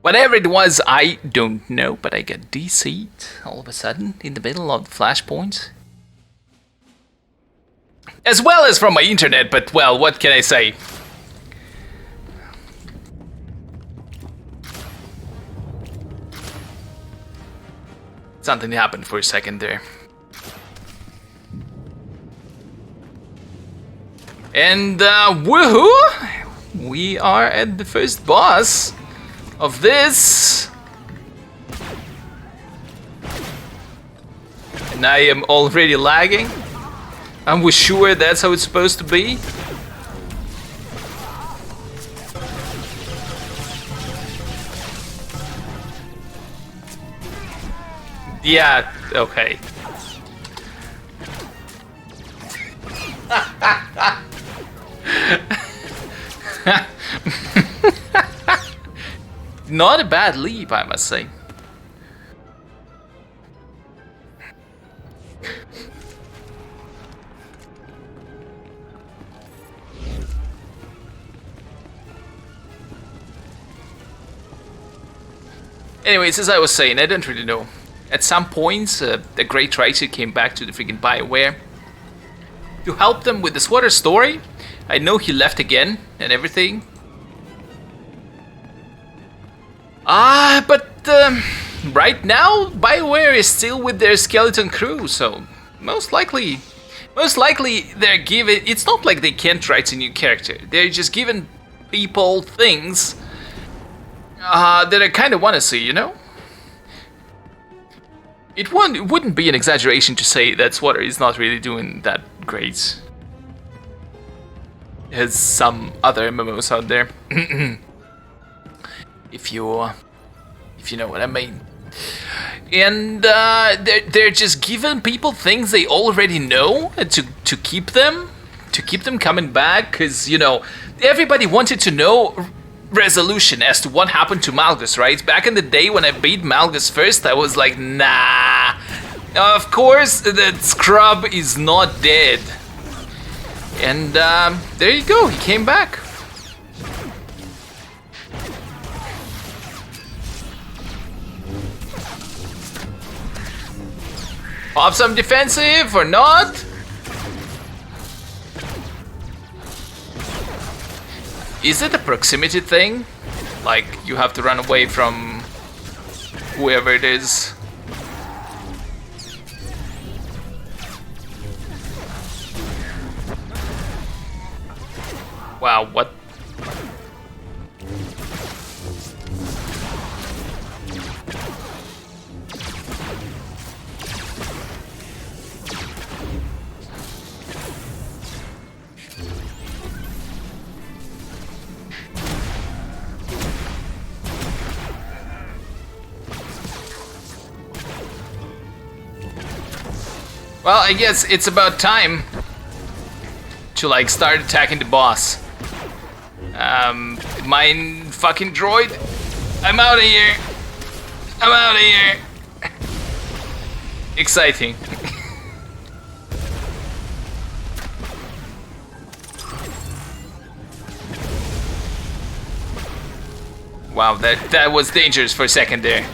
Whatever it was, I don't know, but I got DC'd all of a sudden in the middle of the flashpoint. As well as from my internet, but well, what can I say? Something happened for a second there. And woohoo! We are at the first boss of this. And I am already lagging. I'm sure that's how it's supposed to be. Yeah, okay. Not a bad leap, I must say. Anyways, as I was saying, I don't really know. At some points, the Great Writer came back to the freaking BioWare to help them with the Swatter story. I know he left again and everything. But right now, BioWare is still with their skeleton crew, so most likely they're giving. It's not like they can't write a new character. They're just giving people things that I kind of want to see, you know. It wouldn't be an exaggeration to say that Swatter is not really doing that great as some other MMOs out there. if you know what I mean. And they're just giving people things they already know to keep them coming back, because you know everybody wanted to know resolution as to what happened to Malgus, right? Back in the day when I beat Malgus first, I was like, nah. Of course, that scrub is not dead. And there you go, he came back. Pop some defensive or not? Is it a proximity thing? Like, you have to run away from whoever it is? Wow, what? Well, I guess it's about time to like start attacking the boss. Mine fucking droid. I'm out of here. I'm out of here. Exciting. Wow, that was dangerous for a second there.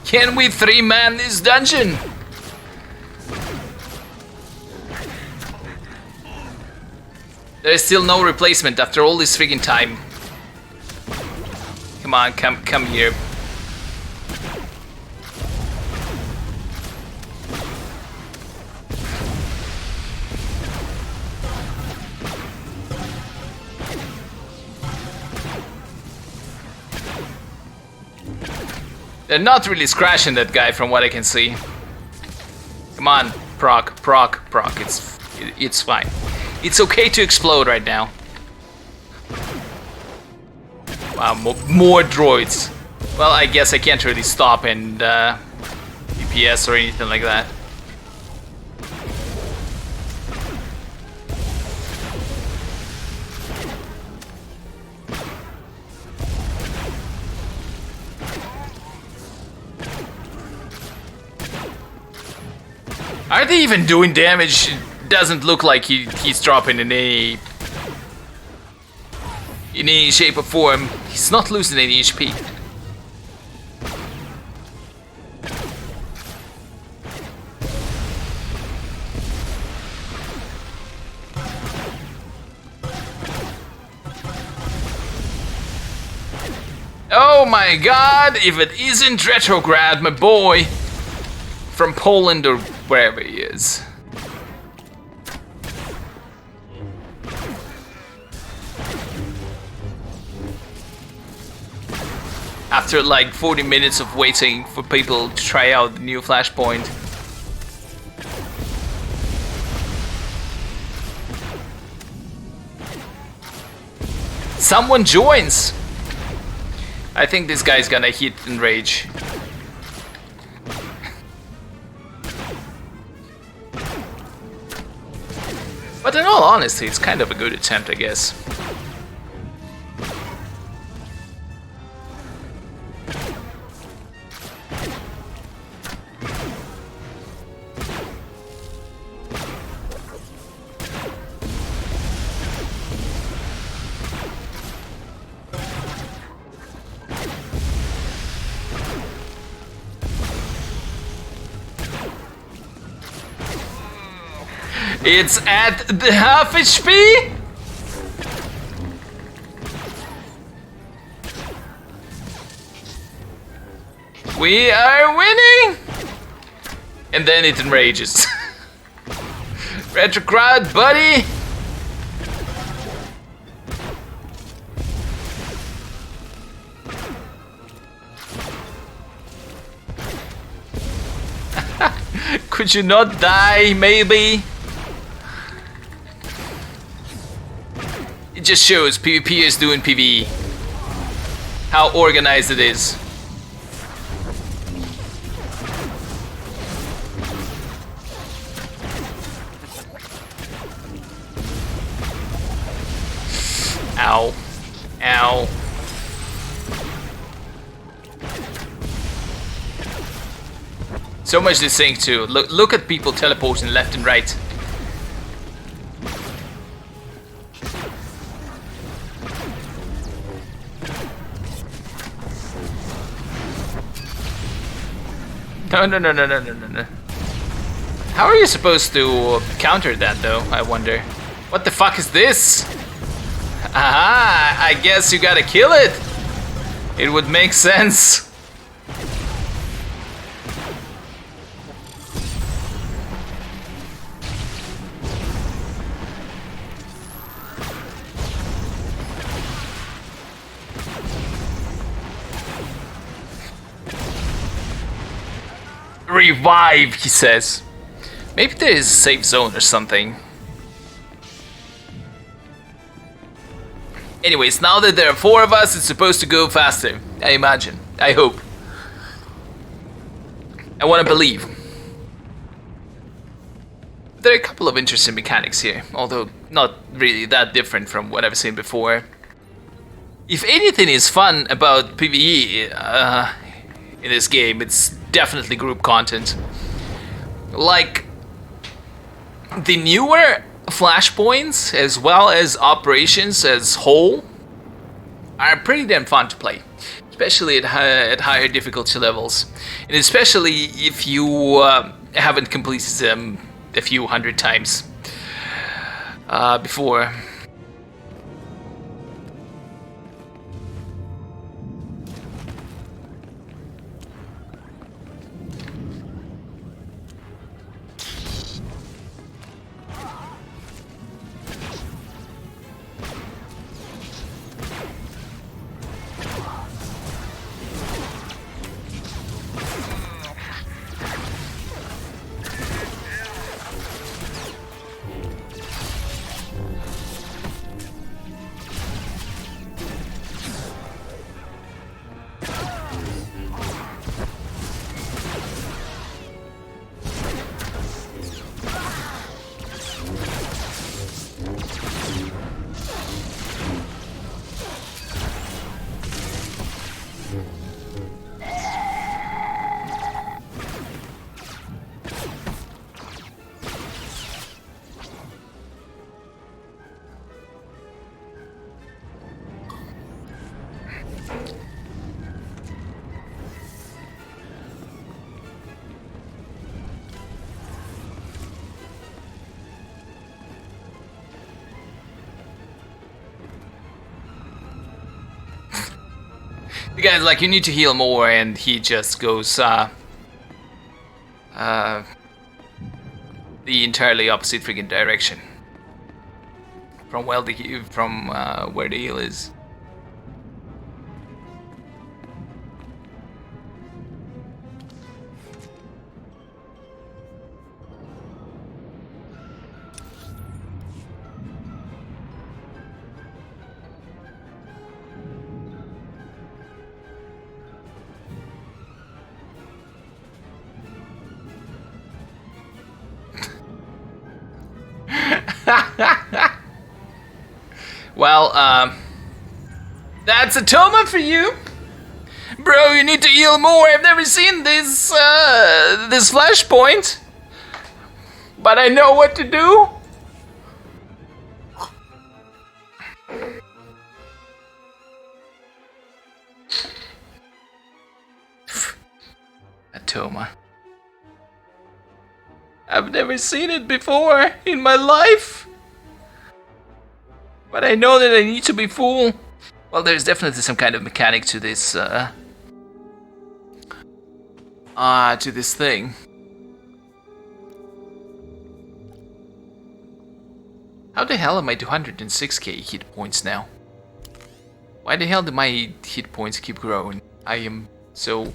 Can we three-man this dungeon? There's still no replacement after all this friggin' time. Come on, come here. They're not really scratching that guy from what I can see. Come on, proc. It's fine. It's okay to explode right now. Wow, more droids. Well, I guess I can't really stop and DPS or anything like that. Are they even doing damage? It doesn't look like he's dropping in any shape or form. He's not losing any HP. Oh my god, if it isn't Retrograd, my boy! From Poland or wherever he is. After like 40 minutes of waiting for people to try out the new Flashpoint. Someone joins! I think this guy's gonna hit and rage. But in all honesty, it's kind of a good attempt, I guess. It's at the half HP? We are winning! And then it enrages. Retrograd, buddy! Could you not die, maybe? It just shows PvP is doing PvE. How organized it is. Ow. Ow. So much this thing too. Look at people teleporting left and right. No. How are you supposed to counter that though, I wonder? What the fuck is this? Aha, I guess you gotta kill it. It would make sense. Revive, he says. Maybe there is a safe zone or something. Anyways, now that there are 4 of us, it's supposed to go faster. I imagine. I hope. I want to believe. There are a couple of interesting mechanics here, although not really that different from what I've seen before. If anything is fun about PvE in this game, it's definitely group content. Like the newer flashpoints as well as operations as whole are pretty damn fun to play, especially at higher difficulty levels, and especially if you haven't completed them a few hundred times before. The guy's like, you need to heal more, and he just goes the entirely opposite freaking direction from where the heal is. Well, that's a Toma for you, bro. You need to heal more. I've never seen this this flashpoint, but I know what to do. A Toma. I've never seen it before in my life. But I know that I need to be full. Well, there's definitely some kind of mechanic to this, to this thing. How the hell am I 206k hit points now? Why the hell do my hit points keep growing? I am so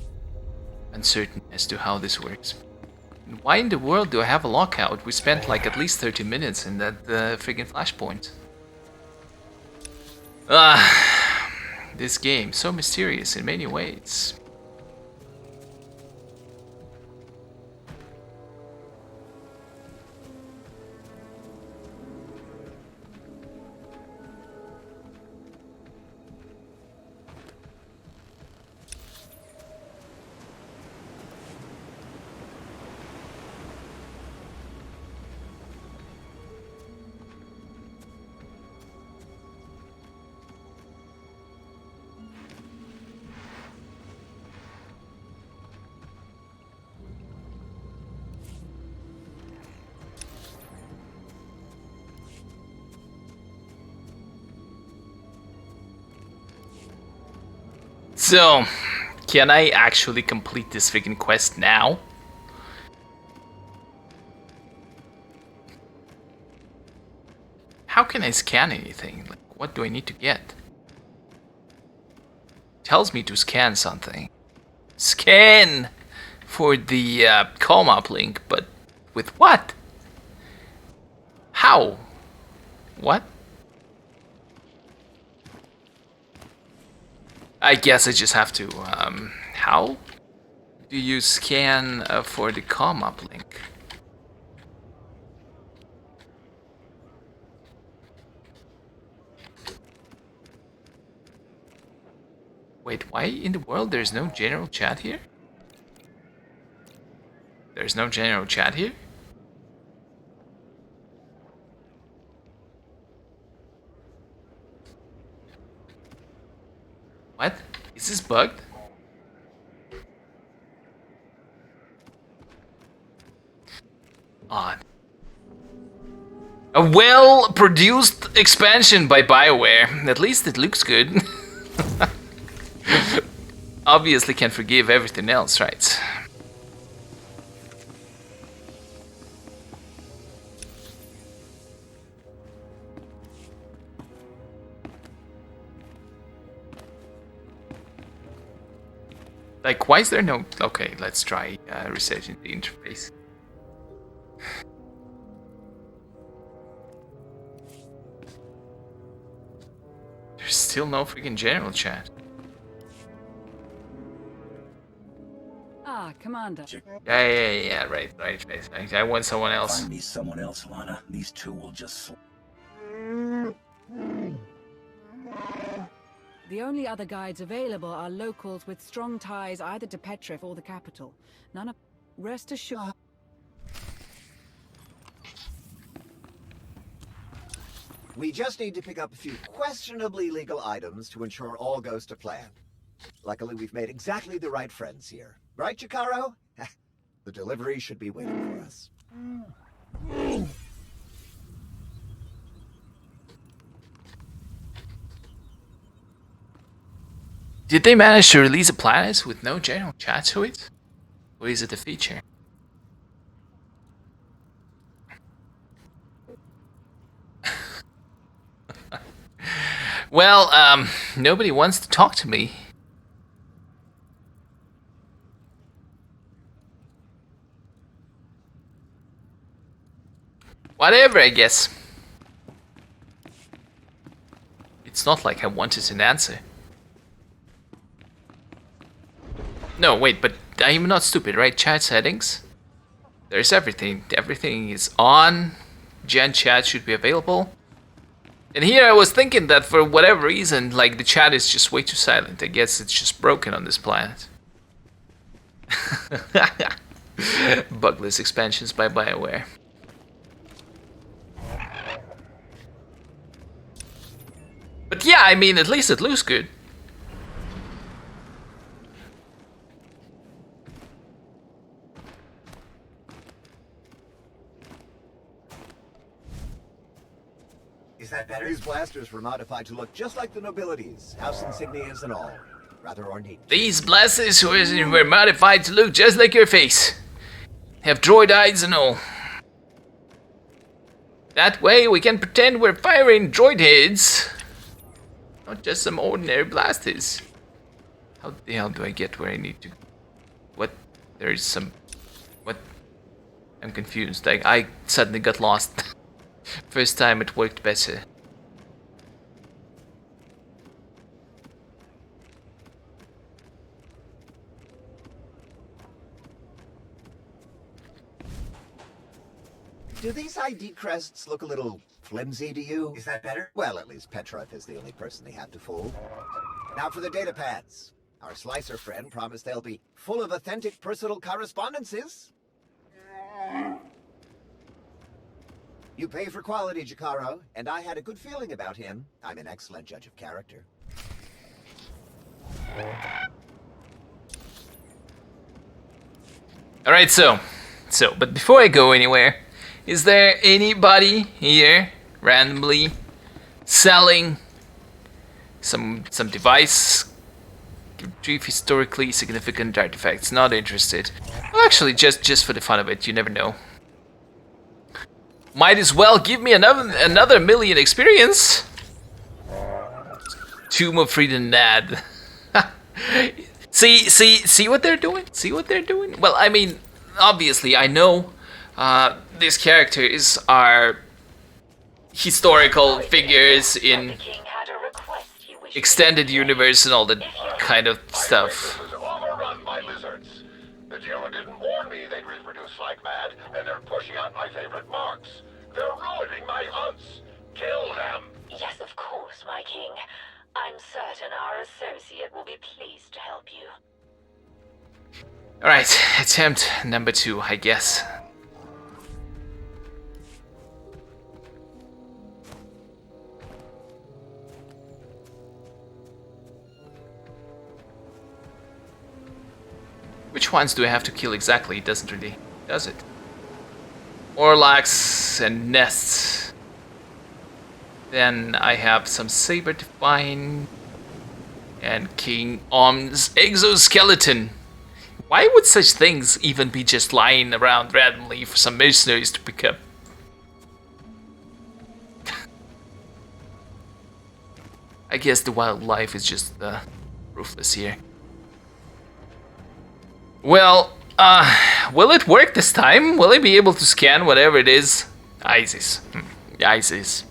uncertain as to how this works. And why in the world do I have a lockout? We spent like at least 30 minutes in that friggin' flashpoint. This game, so mysterious in many ways. So, can I actually complete this freaking quest now? How can I scan anything? Like, what do I need to get? It tells me to scan something. Scan for the calm up link, but with what? How? What? I guess I just have to, how do you scan for the calm up link? Wait, why in the world there's no general chat here? There's no general chat here? What? Is this bugged? Odd. A well-produced expansion by BioWare. At least it looks good. Obviously can't forgive everything else, right? Like, why is there no... Okay, let's try resetting the interface. There's still no freaking general chat. Ah, Commander. Yeah, right. I want someone else. Find me someone else, Lana. These two will just... The only other guides available are locals with strong ties either to Petrif or the capital. None of... Rest assured... We just need to pick up a few questionably legal items to ensure all goes to plan. Luckily, we've made exactly the right friends here. Right, Chikaro? The delivery should be waiting for us. Did they manage to release a planet with no general chat to it? Or is it a feature? Well, nobody wants to talk to me. Whatever, I guess. It's not like I wanted an answer. No, wait, but I'm not stupid, right? Chat settings. There's everything. Everything is on. Gen chat should be available. And here I was thinking that for whatever reason, like the chat is just way too silent. I guess it's just broken on this planet. Bugless expansions by BioWare. But yeah, I mean, at least it looks good. Is that better? These blasters were modified to look just like the nobilities, house insignias and all. Rather ornate. These blasters were modified to look just like your face. Have droid eyes and all. That way we can pretend we're firing droid heads. Not just some ordinary blasters. How the hell do I get where I need to? What? There's some... What? I'm confused. I suddenly got lost. First time it worked better. Do these ID crests look a little flimsy to you? Is that better? Well, at least Petrov is the only person they have to fool. Now for the data pads. Our slicer friend promised they'll be full of authentic personal correspondences. You pay for quality, Jakaro, and I had a good feeling about him. I'm an excellent judge of character. Alright, but before I go anywhere, is there anybody here randomly selling some device? Retrieve historically significant artifacts. Not interested. Well, actually, just for the fun of it, you never know. Might as well give me another million experience. Tomb of Freedom Nad. See what they're doing? See what they're doing? Well, I mean, obviously, I know these characters are historical figures in extended universe and all that kind of stuff. Overrun by lizards. The dealer didn't warn me they'd reproduce like mad, and they're pushing out my favorite marks. They're ruining my hunts. Kill them. Yes, of course, my king. I'm certain our associate will be pleased to help you. Alright, attempt number 2, I guess. Which ones do I have to kill exactly? It doesn't really, does it? Orlax and nests. Then I have some saber to find. And King Om's exoskeleton. Why would such things even be just lying around randomly for some mercenaries to pick up? I guess the wildlife is just ruthless here. Well, will it work this time? Will I be able to scan whatever it is? ISIS. ISIS.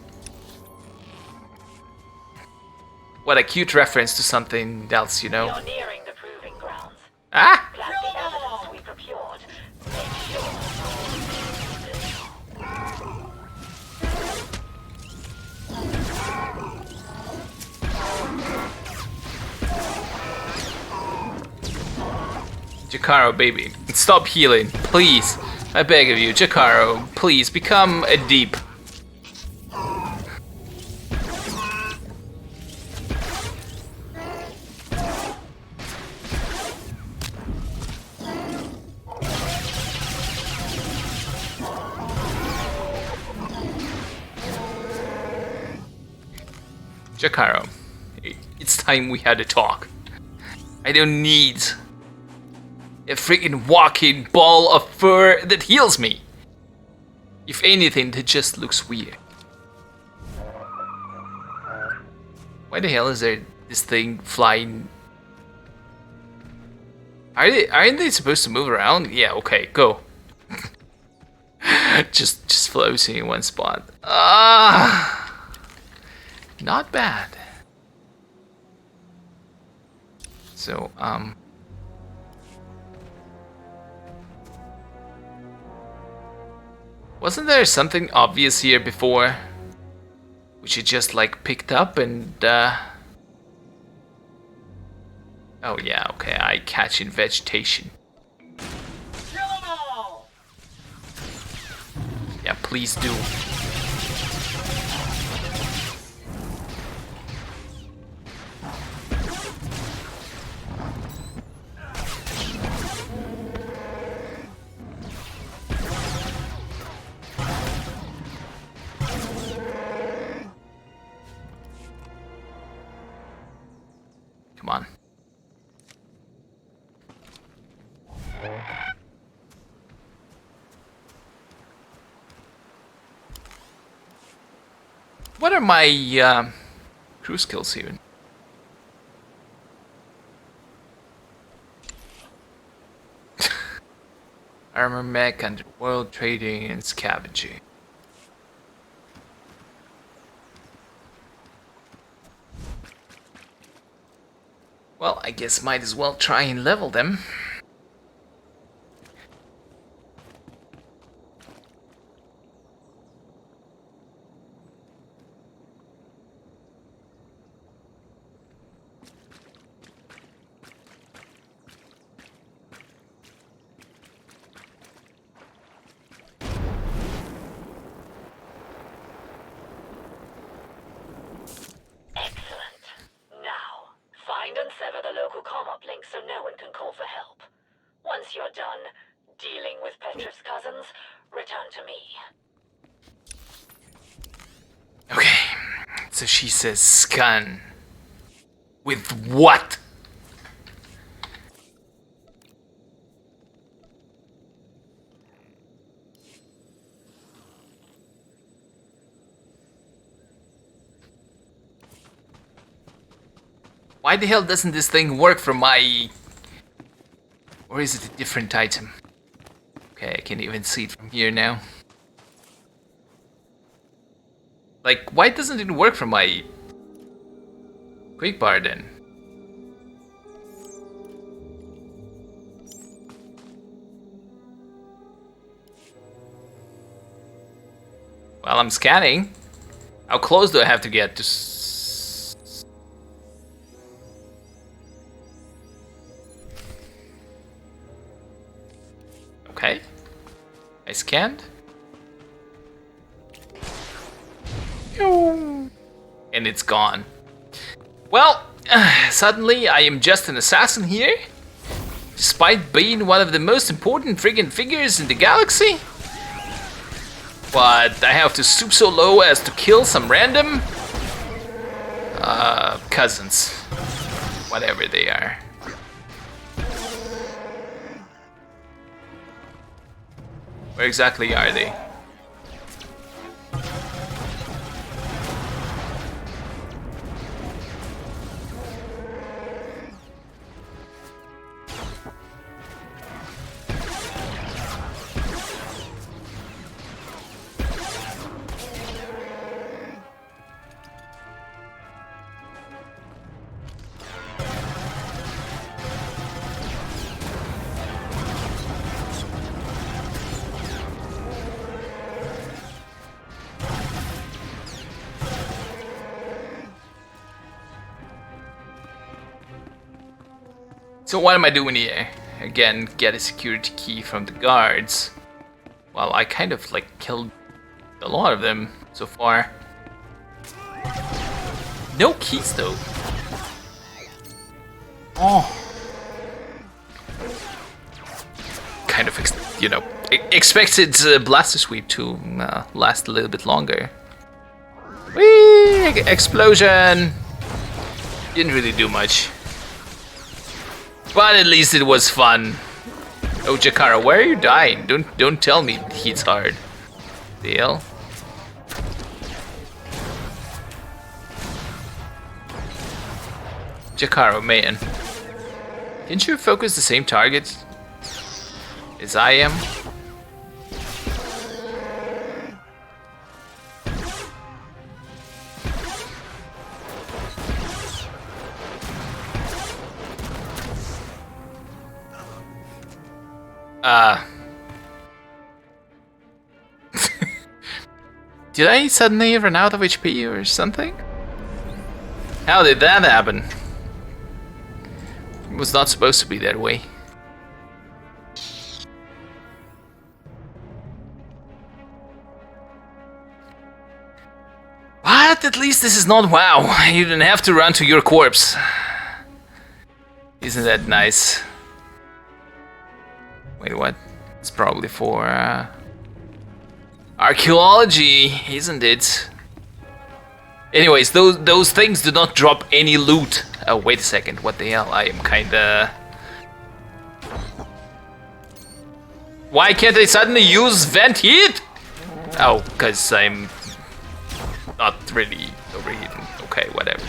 What a cute reference to something else, you know. You're nearing the proving grounds. Ah! Glad the evidence we procured. Make sure. Jakaro, baby, stop healing, please. I beg of you, Jakaro, please become a deep. Jakaro, it's time we had a talk. I don't need a freaking walking ball of fur that heals me. If anything, that just looks weird. Why the hell is there this thing flying? Aren't they supposed to move around? Yeah, okay, go. just floating in one spot. Not bad. So, wasn't there something obvious here before? Which you just like picked up and oh yeah, okay, I catch in vegetation. Kill 'em all! Yeah, please do. Come on. What are my crew skills even? Armor mech, underworld trading, and scavenging. Well, I guess might as well try and level them. Excellent. Now, find and sever the local comm uplink so no one can call for help. Once you're done dealing with Petrev's cousins, return to me. Okay, so she says scan. With what? Why the hell doesn't this thing work for my... Or is it a different item? Okay, I can even see it from here now. Like, why doesn't it work for my quick bar then? Well, I'm scanning. How close do I have to get to... Okay. I scanned. And it's gone. Well, suddenly I am just an assassin here. Despite being one of the most important friggin' figures in the galaxy. But I have to stoop so low as to kill some random cousins. Whatever they are. Where exactly are they? So what am I doing here? Again, get a security key from the guards. Well, I kind of like killed a lot of them so far. No keys though. Oh. Kind of, expected blaster sweep to last a little bit longer. Whee! Explosion! Didn't really do much. But at least it was fun. Oh, Jakara, where are you dying? Don't tell me he's hard. Deal. Jakaro, man. Didn't you focus the same target as I am? Did I suddenly run out of HP or something? How did that happen? It was not supposed to be that way. What? At least this is not WoW. You didn't have to run to your corpse. Isn't that nice? Wait, what? It's probably for archaeology, isn't it? Anyways, those things do not drop any loot. Oh, wait a second. What the hell? I am kinda... Why can't I suddenly use vent heat? Oh, because I'm not really overheating. Okay, whatever.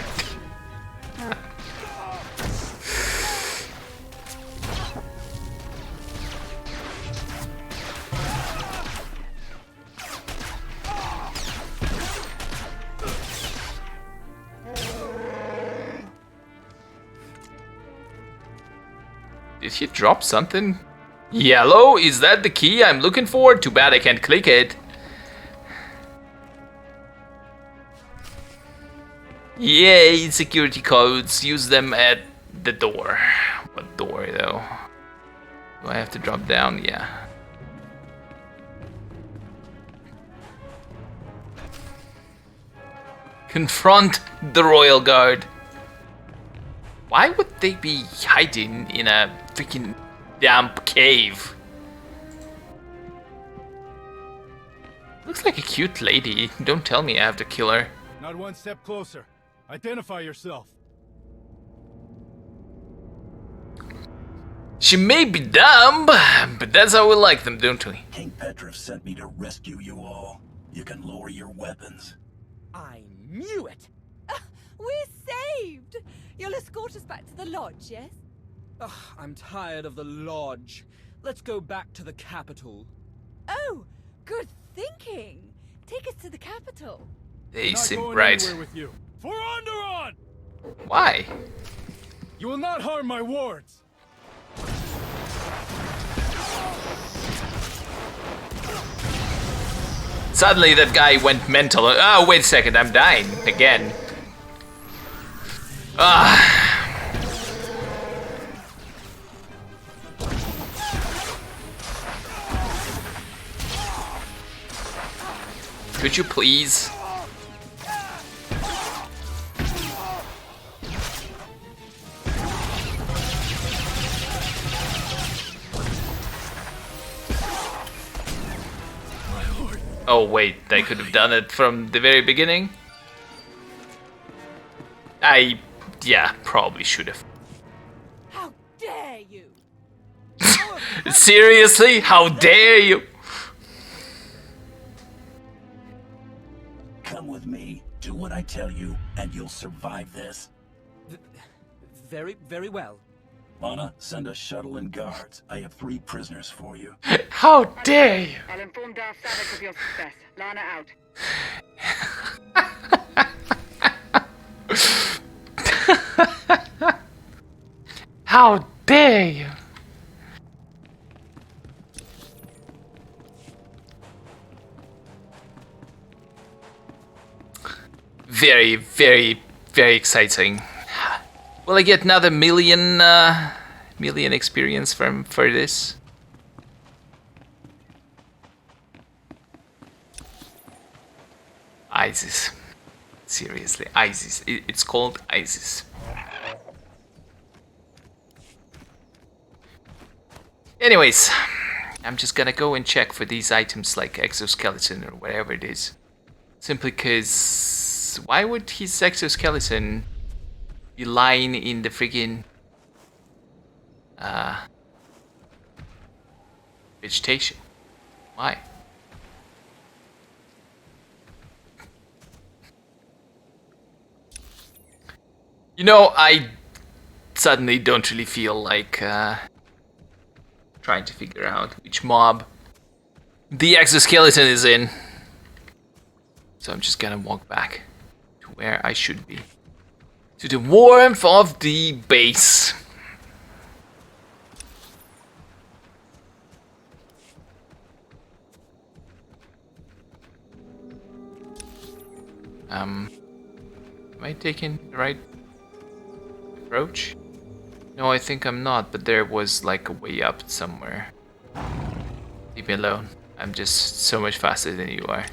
Did he drop something? Yellow? Is that the key I'm looking for? Too bad I can't click it. Yay, security codes. Use them at the door. What door though? Do I have to drop down? Yeah. Confront the Royal Guard. Why would they be hiding in a freaking damp cave? Looks like a cute lady. Don't tell me I have to kill her. Not one step closer. Identify yourself. She may be dumb, but that's how we like them, don't we? King Petrov sent me to rescue you all. You can lower your weapons. I knew it! We're saved! You'll escort us back to the lodge, yes? Ugh, I'm tired of the lodge. Let's go back to the capital. Oh, good thinking. Take us to the capital. They Not seem going right. anywhere with you. For Onderon! Why? You will not harm my wards. Suddenly that guy went mental. Oh, wait a second, I'm dying again. Could you please? Oh wait, I could have done it from the very beginning. Yeah, probably should have. How dare you! Seriously? How dare you? Come with me, do what I tell you, and you'll survive this. Very, very well. Lana, send a shuttle and guards. I have 3 prisoners for you. How dare you? I'll inform Darth Savage of your success. Lana out. How dare you? Very, very, very exciting. Will I get another million experience for this? ISIS. Seriously, ISIS. It's called ISIS. Anyways, I'm just gonna go and check for these items like exoskeleton or whatever it is. Simply because why would his exoskeleton be lying in the friggin' vegetation. Why? You know, I suddenly don't really feel like trying to figure out which mob the exoskeleton is in. So I'm just gonna walk back to where I should be. To the warmth of the base. Am I taking the right approach? No, I think I'm not, but there was like a way up somewhere. Leave me alone. I'm just so much faster than you are.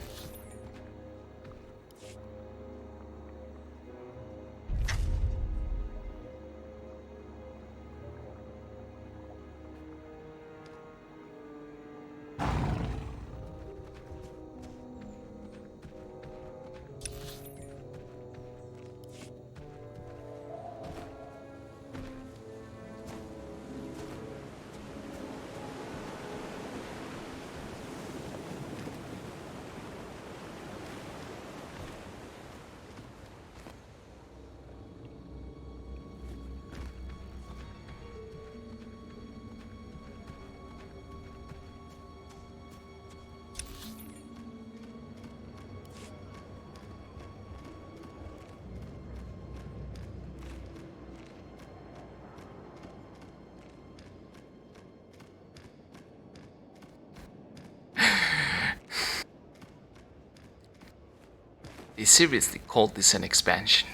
They seriously called this an expansion.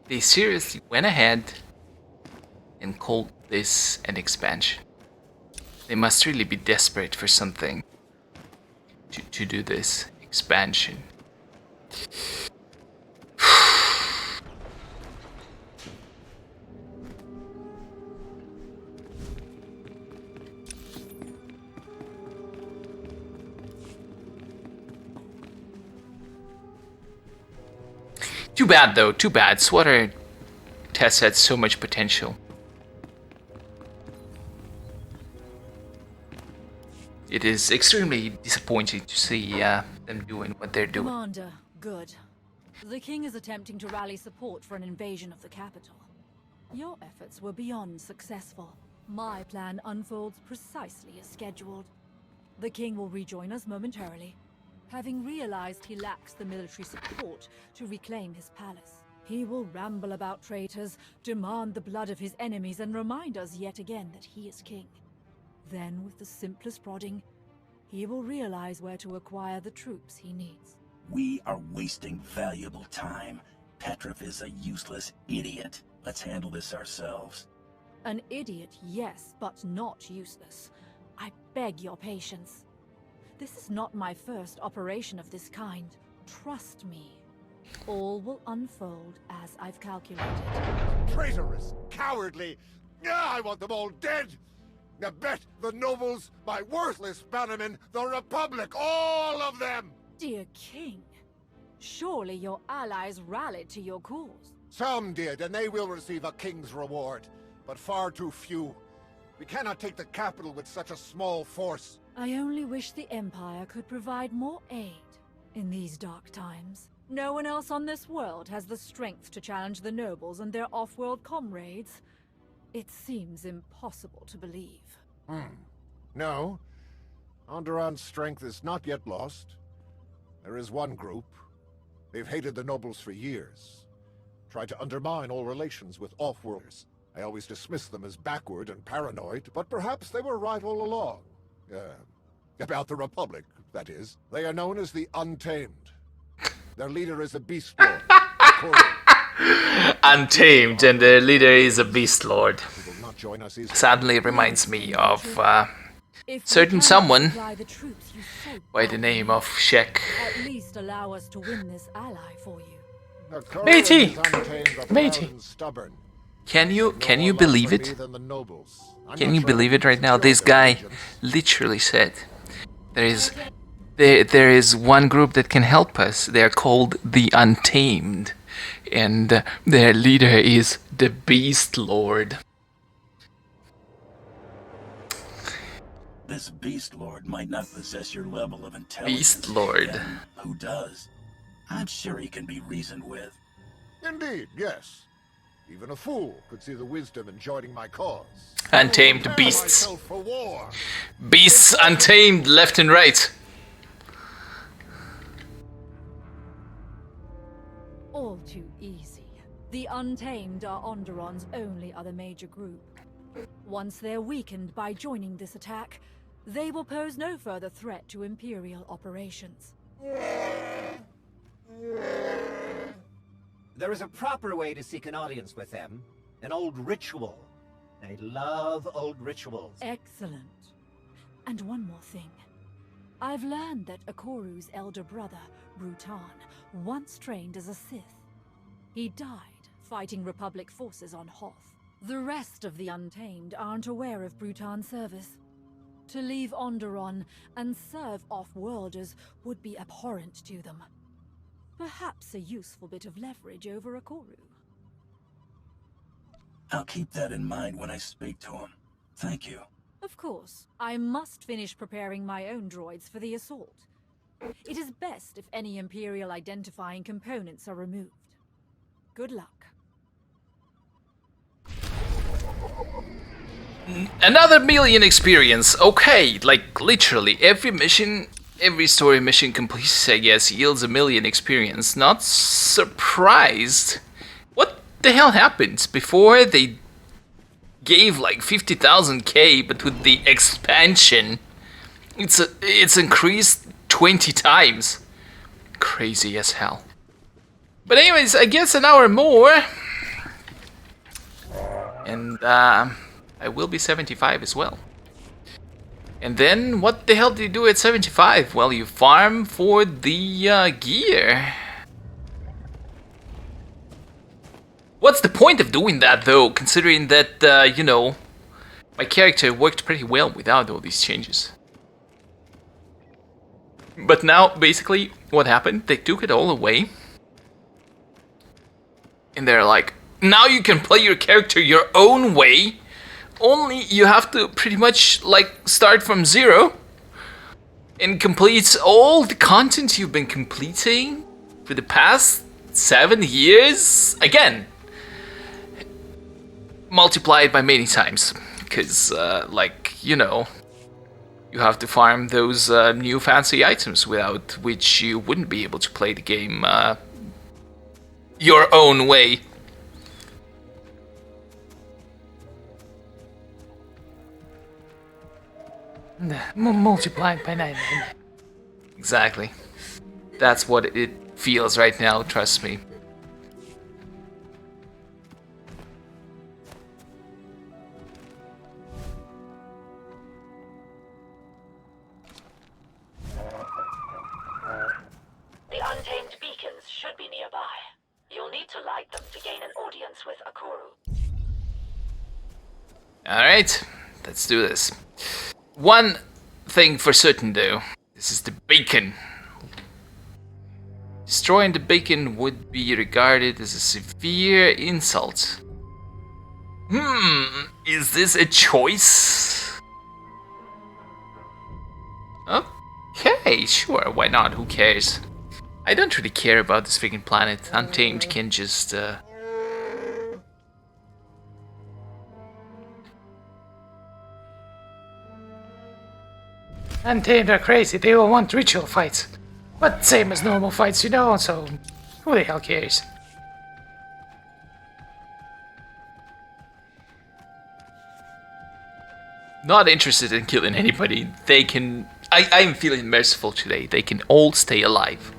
They seriously went ahead and called this an expansion. They must really be desperate for something to do this expansion. Too bad though, too bad. Swatter test had so much potential. It is extremely disappointing to see them doing what they're doing. Commander, good. The king is attempting to rally support for an invasion of the capital. Your efforts were beyond successful. My plan unfolds precisely as scheduled. The king will rejoin us momentarily. Having realized he lacks the military support to reclaim his palace, he will ramble about traitors, demand the blood of his enemies, and remind us yet again that he is king. Then, with the simplest prodding, he will realize where to acquire the troops he needs. We are wasting valuable time. Petrov is a useless idiot. Let's handle this ourselves. An idiot, yes, but not useless. I beg your patience. This is not my first operation of this kind. Trust me. All will unfold as I've calculated. Traitorous, cowardly. I want them all dead. I bet the nobles, my worthless bannermen, the Republic, all of them! Dear King, surely your allies rallied to your cause. Some did, and they will receive a king's reward, but far too few. We cannot take the capital with such a small force. I only wish the Empire could provide more aid in these dark times. No one else on this world has the strength to challenge the nobles and their off-world comrades. It seems impossible to believe. No. Onderon's strength is not yet lost. There is one group. They've hated the nobles for years. Tried to undermine all relations with off-worlders. I always dismissed them as backward and paranoid, but perhaps they were right all along. About the Republic, that is. They are known as the Untamed. Their leader is a beast lord. Untamed, and their leader is a beast lord. Sadly, it reminds me of certain someone by the name of Shek. At least allow us to win this ally for you. Matey! Matey! Can you believe it? Can you believe it right now? This guy literally said there is one group that can help us. They are called the Untamed, and their leader is the Beast Lord. This Beast Lord might not possess your level of intelligence. Beast Lord. Then who does? I'm sure he can be reasoned with. Indeed, yes. Even a fool could see the wisdom in joining my cause. Untamed Prepare beasts. myself for war. Beasts untamed left and right. All too easy. The Untamed are Onderon's only other major group. Once they're weakened by joining this attack, they will pose no further threat to Imperial operations. There is a proper way to seek an audience with them. An old ritual. They love old rituals. Excellent. And one more thing. I've learned that Ikoru's elder brother, Brutan, once trained as a Sith. He died fighting Republic forces on Hoth. The rest of the Untamed aren't aware of Brutan's service. To leave Onderon and serve off-worlders would be abhorrent to them. Perhaps a useful bit of leverage over Ikoru. I'll keep that in mind when I speak to him. Thank you. Of course, I must finish preparing my own droids for the assault. It is best if any Imperial identifying components are removed. Good luck. Another million experience. Okay, like literally every mission, every story mission completed, I guess, yields a million experience. Not surprised. What the hell happened? Before they gave like 50,000k, but with the expansion, it's increased 20 times. Crazy as hell. But anyways, I guess an hour more, and I will be 75 as well. And then, what the hell do you do at 75? Well, you farm for the gear. What's the point of doing that, though, considering that, you know, my character worked pretty well without all these changes. But now, basically, what happened? They took it all away. And they're like, now you can play your character your own way. Only you have to pretty much, like, start from zero. And complete all the content you've been completing for the past 7 years. Again. Multiplied by many times. Because, like, you know, you have to farm those new fancy items without which you wouldn't be able to play the game your own way. Multiplied by 9. Exactly. That's what it feels right now, trust me. The Untamed beacons should be nearby. You'll need to light them to gain an audience with Ikoru. Alright, let's do this. One thing for certain though, this is the beacon. Destroying the beacon would be regarded as a severe insult. Is this a choice? Okay, sure, why not, who cares? I don't really care about this freaking planet. Untamed can just, Untamed are crazy, they will want ritual fights. But same as normal fights, you know, so who the hell cares? not interested in killing anybody. They can... I'm feeling merciful today. They can all stay alive.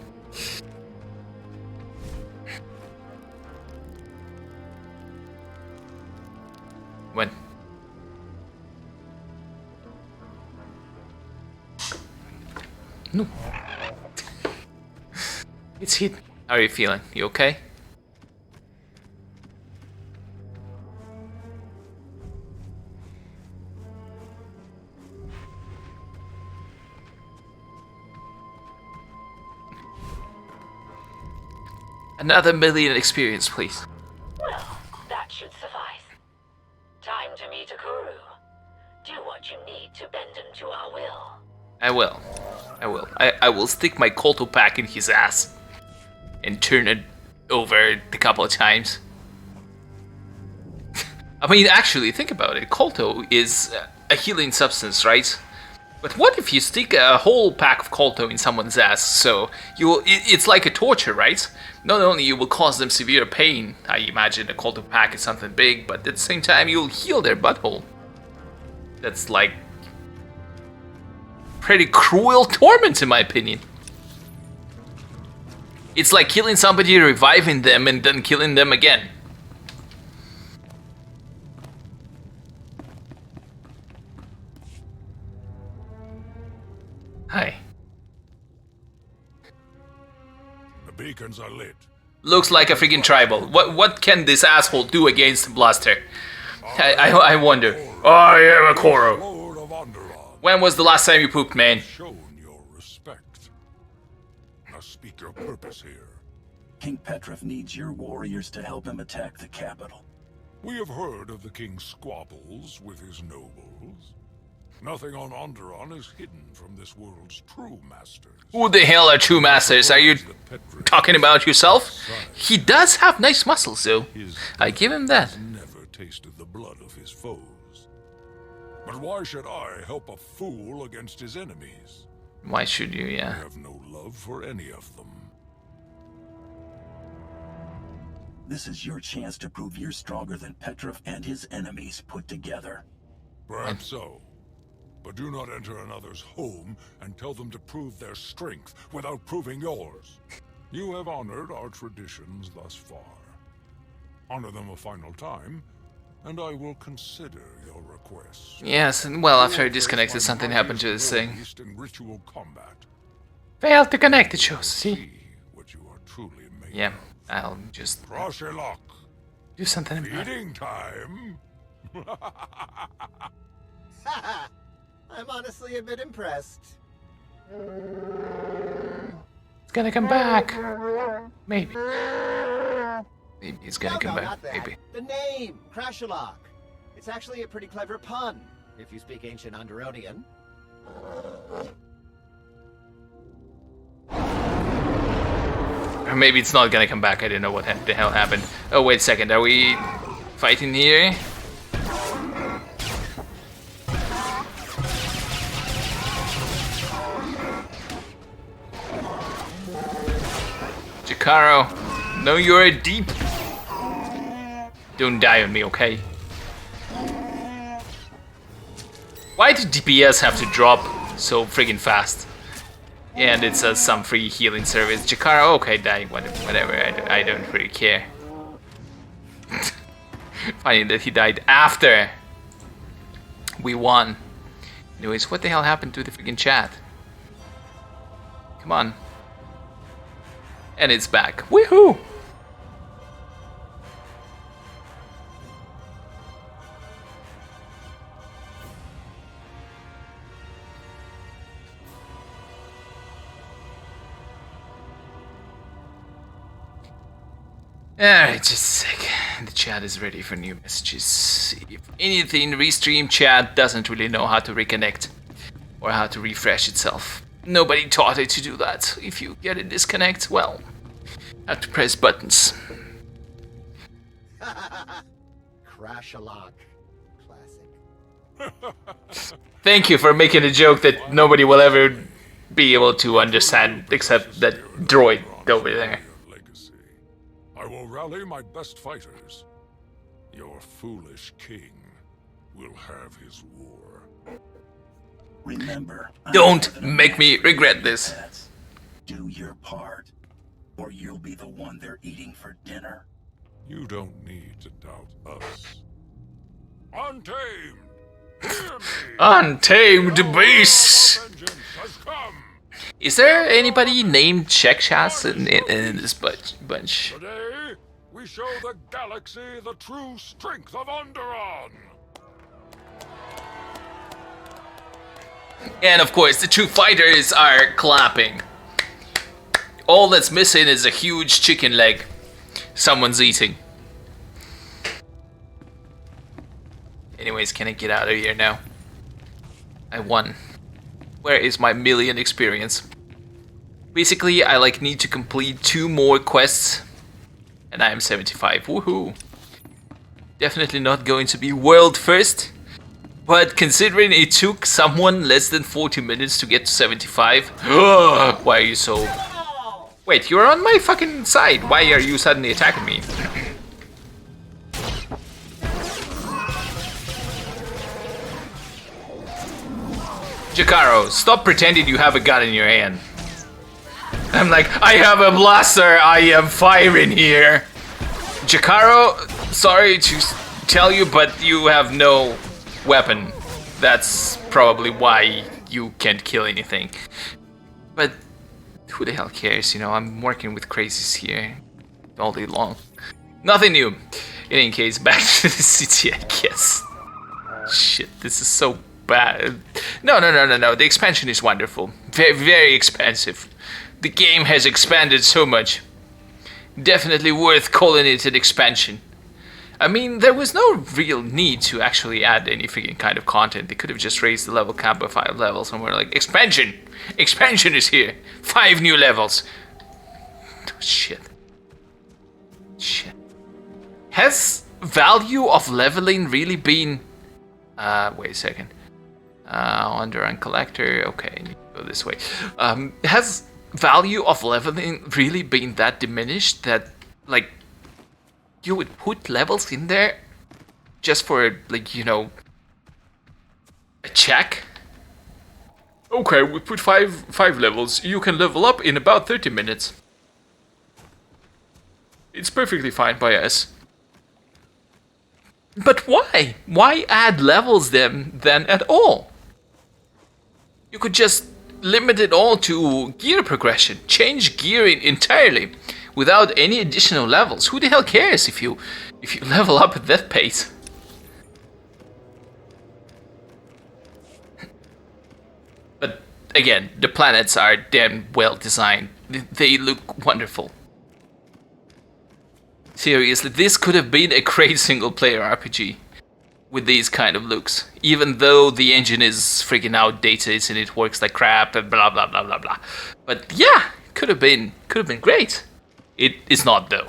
When? No. It's hit. How are you feeling? You okay? Another million experience, please. Well, that should suffice. Time to meet Ikoru. Do what you need to bend him to our will. I will. I will stick my Kolto pack in his ass and turn it over a couple of times. I mean, actually, think about it. Kolto is a healing substance, right? But what if you stick a whole pack of Kolto in someone's ass? So it's like a torture, right? Not only you will cause them severe pain, I imagine a Kolto pack is something big, but at the same time you'll heal their butthole. That's like pretty cruel torment, in my opinion. It's like killing somebody, reviving them, and then killing them again. Hi. The beacons are lit. Looks like a freaking tribal. What can this asshole do against Blaster? I wonder. I am a Koro. When was the last time you pooped, man? Shown your respect. Now speak your purpose here. King Petrov needs your warriors to help him attack the capital. We have heard of the king's squabbles with his nobles. Nothing on Onderon is hidden from this world's true masters. Who the hell are true masters? Are you talking about yourself? He does have nice muscles, though. I give him that. Never tasted the blood of his foes. But why should I help a fool against his enemies? Why should you, yeah? I have no love for any of them. This is your chance to prove you're stronger than Petrov and his enemies put together. Perhaps so. But do not enter another's home and tell them to prove their strength without proving yours. You have honored our traditions thus far. Honor them a final time, and I will consider your request. Yes, and well, after I disconnected, something happened to this thing. In ritual combat. Failed to connect, it shows, see? What you are truly made Yeah, I'll just do something about it. Feeding time. I'm honestly a bit impressed. It's gonna come back. Maybe. Maybe he's gonna come back. Not that. Maybe. The name, Crashalok. It's actually a pretty clever pun, if you speak ancient Underonian. Or maybe it's not gonna come back. I didn't know what the hell happened. Oh, wait a second. Are we fighting here? Jakaro, know you're deep. Don't die on me, okay? Why do DPS have to drop so friggin' fast? And it says some free healing service. Jakaro, okay, die, whatever, I don't really care. Funny that he died after we won. Anyways, what the hell happened to the freaking chat? Come on. And it's back. Woohoo! Alright, just a sec. The chat is ready for new messages. If anything, Restream chat doesn't really know how to reconnect or how to refresh itself. Nobody taught it to do that. If you get a disconnect, well, have to press buttons. Crashalok. Classic. Thank you for making a joke that nobody will ever be able to understand except that droid over there. I will rally my best fighters. Your foolish king will have his war. Remember, don't make me regret this. Do your part, or you'll be the one they're eating for dinner. You don't need to doubt us. Untamed! Hear me! Untamed beasts! Is there anybody named Chekshas in this bunch? Today, we show the galaxy the true strength of Onderon! And of course, the two fighters are clapping. All that's missing is a huge chicken leg someone's eating. Anyways, can I get out of here now? I won. Where is my million experience? Basically, I like need to complete 2 more quests, and I am 75. Woohoo! Definitely not going to be world first, but considering it took someone less than 40 minutes to get to 75, why are you so... Wait, you're on my fucking side. Why are you suddenly attacking me? Jakaro, stop pretending you have a gun in your hand. I'm like, I have a blaster, I am firing here. Jakaro, sorry to tell you, but you have no weapon. That's probably why you can't kill anything. But who the hell cares, you know, I'm working with crazies here all day long. Nothing new. In any case, back to the city, I guess. Shit, this is so bad. No, the expansion is wonderful. Very, very expansive. The game has expanded so much. Definitely worth calling it an expansion. I mean, there was no real need to actually add any freaking kind of content. They could have just raised the level cap by 5 levels and we're like, expansion! Expansion is here! 5 new levels! Shit. Has value of leveling really been... wait a second. Underrun collector, okay, I need to go this way. Has value of leveling really been that diminished that, like, you would put levels in there just for, like, you know, a check? Okay, we put five levels. You can level up in about 30 minutes. It's perfectly fine by us. But why? Why add levels then at all? You could just limit it all to gear progression. Change gearing entirely without any additional levels. Who the hell cares if you level up at that pace? But again, the planets are damn well designed. They look wonderful. Seriously, this could have been a great single-player RPG with these kind of looks, even though the engine is freaking outdated and it works like crap and blah blah blah blah blah. But yeah, could have been great. It is not though.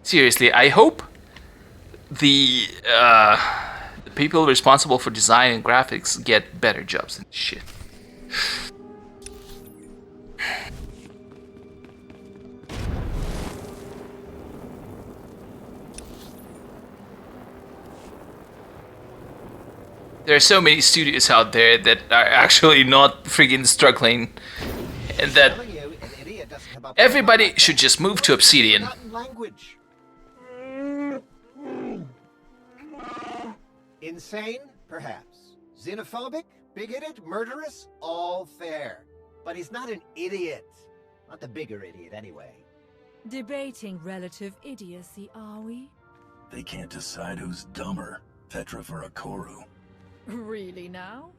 Seriously, I hope the people responsible for design and graphics get better jobs than shit. There are so many studios out there that are actually not friggin' struggling, and that everybody should just move to Obsidian. Insane? Perhaps. Xenophobic? Bigoted? Murderous? All fair. But he's not an idiot. Not the bigger idiot, anyway. Debating relative idiocy, are we? They can't decide who's dumber, Petrov or Akoru. Really now?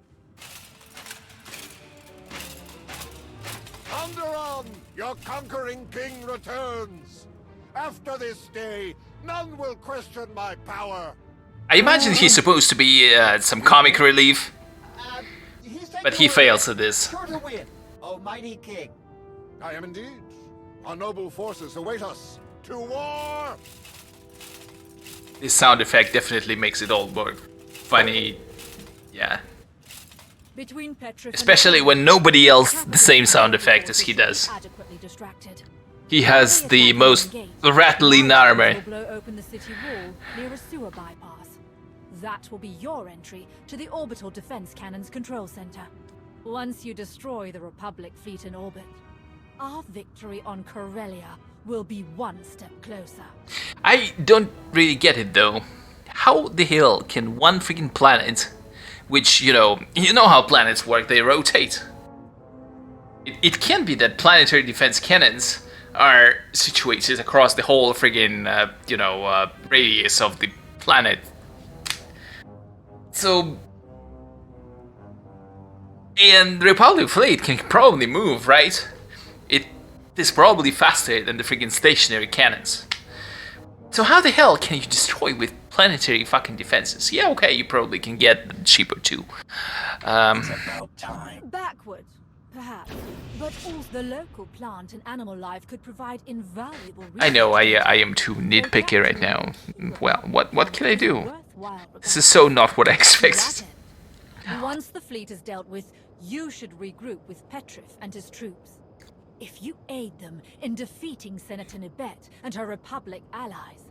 Onderon, your conquering king returns. After this day, none will question my power. I imagine he's supposed to be some comic relief, but he fails at this. Sure to win, oh mighty king. I am indeed. Our noble forces await us. To war! This sound effect definitely makes it all more funny. Yeah. Between especially when nobody else the same sound effect as he does. He has the most rattling armor. Blow open the city wall near a sewer bypass. That will be your entry to the orbital defense cannon's control center. Once you destroy the Republic fleet in orbit, our victory on Corellia will be one step closer. I don't really get it though. How the hell can one freaking planet, which, you know how planets work, they rotate. It can't be that planetary defense cannons are situated across the whole friggin', radius of the planet. So, and the Republic fleet can probably move, right? It is probably faster than the friggin' stationary cannons. So how the hell can you destroy with planetary fucking defenses. Yeah, okay, you probably can get them cheaper too. It's about time. Backward, perhaps. But also the local plant and animal life could provide invaluable I know research. I am too nitpicky right now. Well, what can I do? This is so not what I expected. Once the fleet is dealt with, you should regroup with Petrif and his troops. If you aid them in defeating Senator Nibet and her Republic allies,